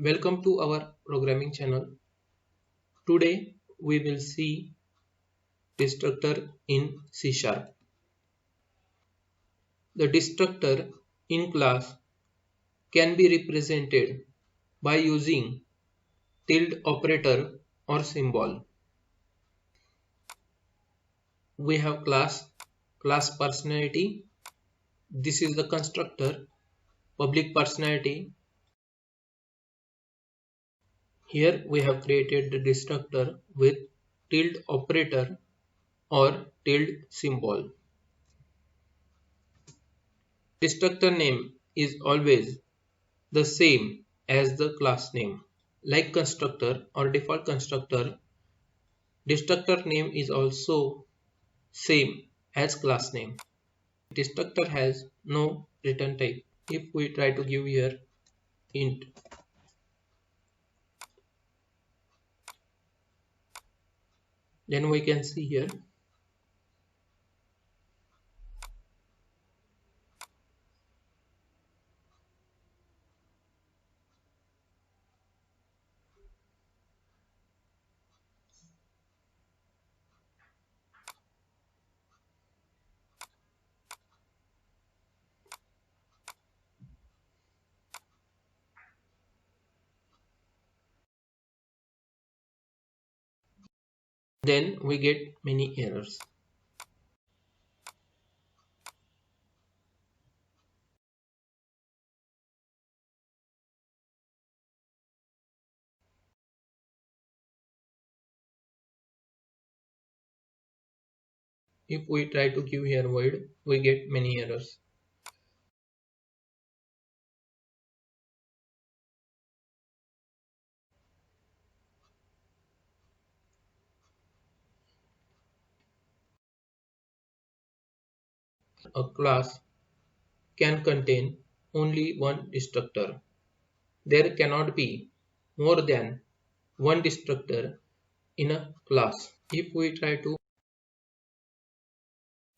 Welcome to our programming channel. Today we will see destructor in C Sharp. The destructor in class can be represented by using tilde operator or symbol. We have class personality. This is the constructor. Public personality. Here we have created the destructor with tilde operator or tilde symbol. Destructor name is always the same as the class name. Like constructor or default constructor, destructor name is also same as class name. Destructor has no return type. If we try to give here int, then we can see here then we get many errors. If we try to give here void, we get many errors. A class can contain only one destructor. There cannot be more than one destructor in a class. If we try to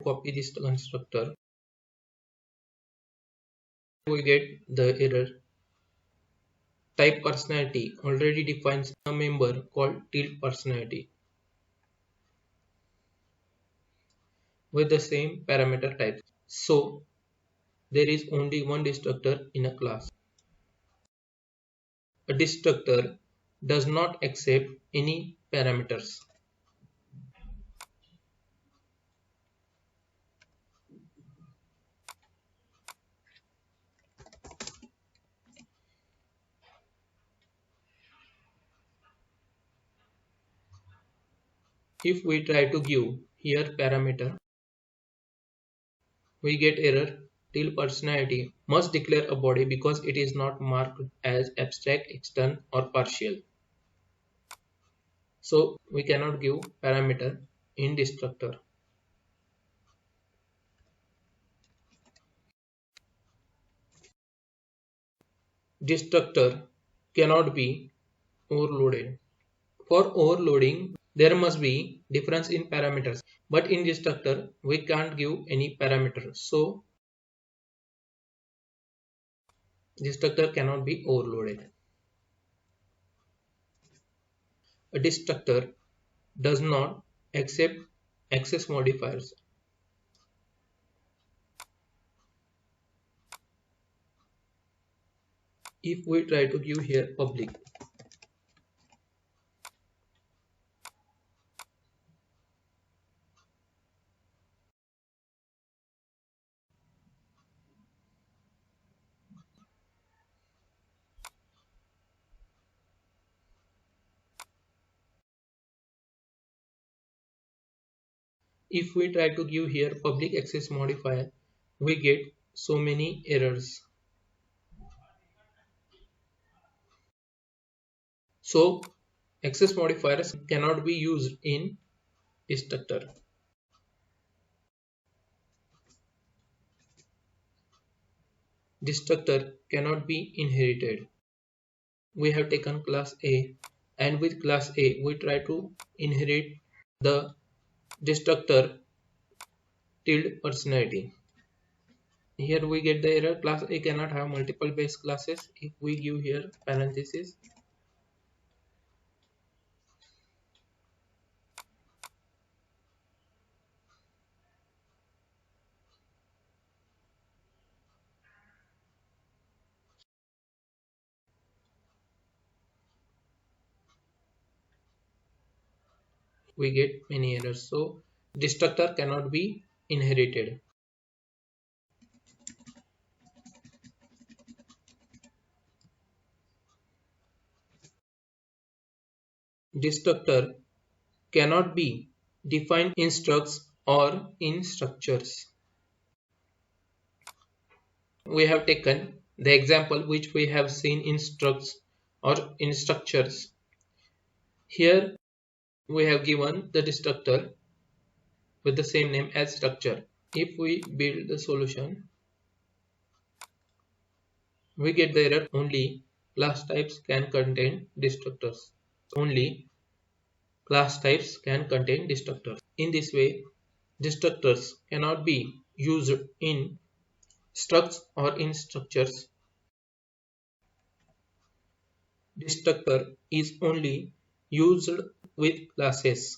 copy this constructor, we get the error. Type personality already defines a member called tilde personality with the same parameter type. So there is only one destructor in a class. A destructor does not accept any parameters. If we try to give here parameter, we get error. Tilde personality must declare a body because it is not marked as abstract, extern or partial. So we cannot give parameter in destructor. Destructor cannot be overloaded. For overloading, there must be difference in parameters. But in destructor, we can't give any parameter. So destructor cannot be overloaded. A destructor does not accept access modifiers. If we try to give here public, if we try to give here public access modifier, we get so many errors. So access modifiers cannot be used in destructor. Destructor cannot be inherited. We have taken class A, and with class A we try to inherit the destructor tilde personality. Here we get the error, class A cannot have multiple base classes. If we give here parenthesis, we get many errors. So destructor cannot be inherited. Destructor cannot be defined in structs or in structures. We have taken the example which we have seen in structs or in structures. Here we have given the destructor with the same name as structure. If we build the solution, we get the error only class types can contain destructors. Only class types can contain destructors. In this way, destructors cannot be used in structs or in structures. Destructor is only used with classes.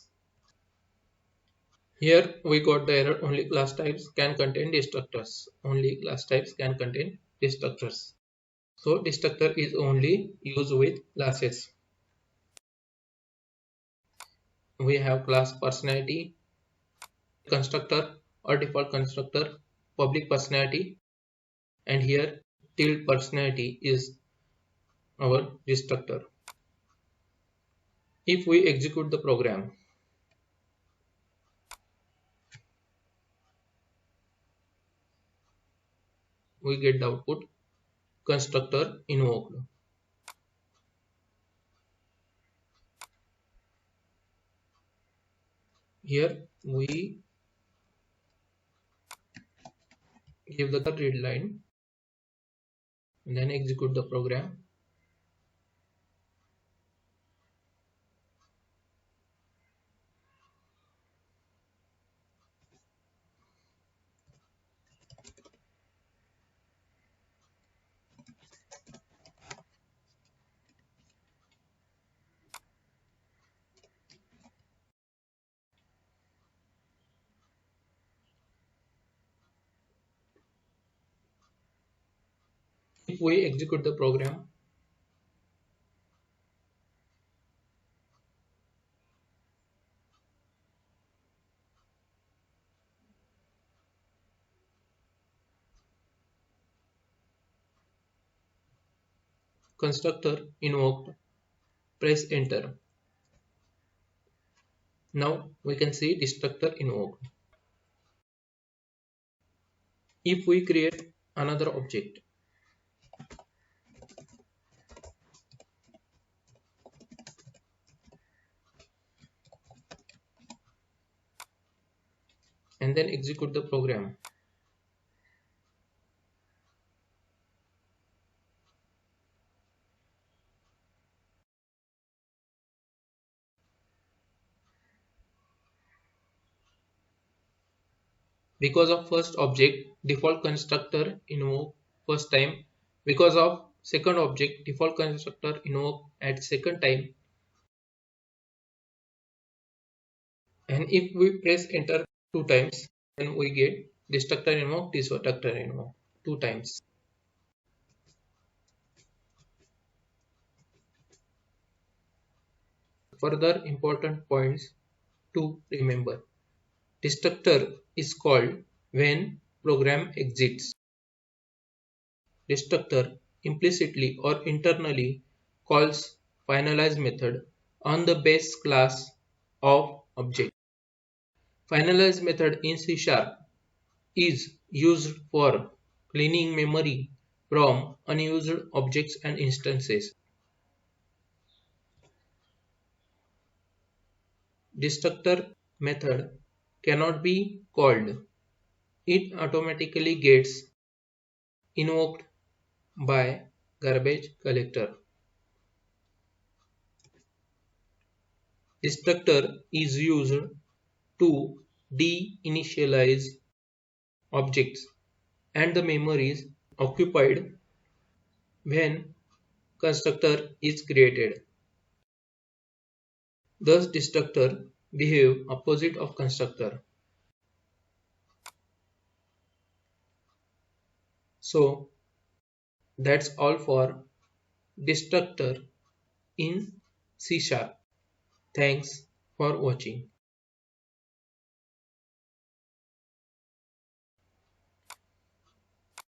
Here we got the error only class types can contain destructors. Only class types can contain destructors. So destructor is only used with classes. We have class personality, constructor or default constructor, public personality, and here tilde personality is our destructor. If we execute the program, we get the output constructor invoked. Here we give the read line and then execute the program. If we execute the program, constructor invoked, press enter. Now we can see destructor invoked. If we create another object, and then execute the program, because of first object default constructor invoke first time, because of second object default constructor invoke at second time, and if we press enter two times, then we get destructor invoke, destructor invoke two times. Further important points to remember: destructor is called when program exits. Destructor implicitly or internally calls finalize method on the base class of object. Finalize method in C# is used for cleaning memory from unused objects and instances. Destructor method cannot be called. It automatically gets invoked by garbage collector. Destructor is used to deinitialize objects and the memory is occupied when constructor is created. Thus destructor behave opposite of constructor. So that's all for destructor in C#. Thanks for watching.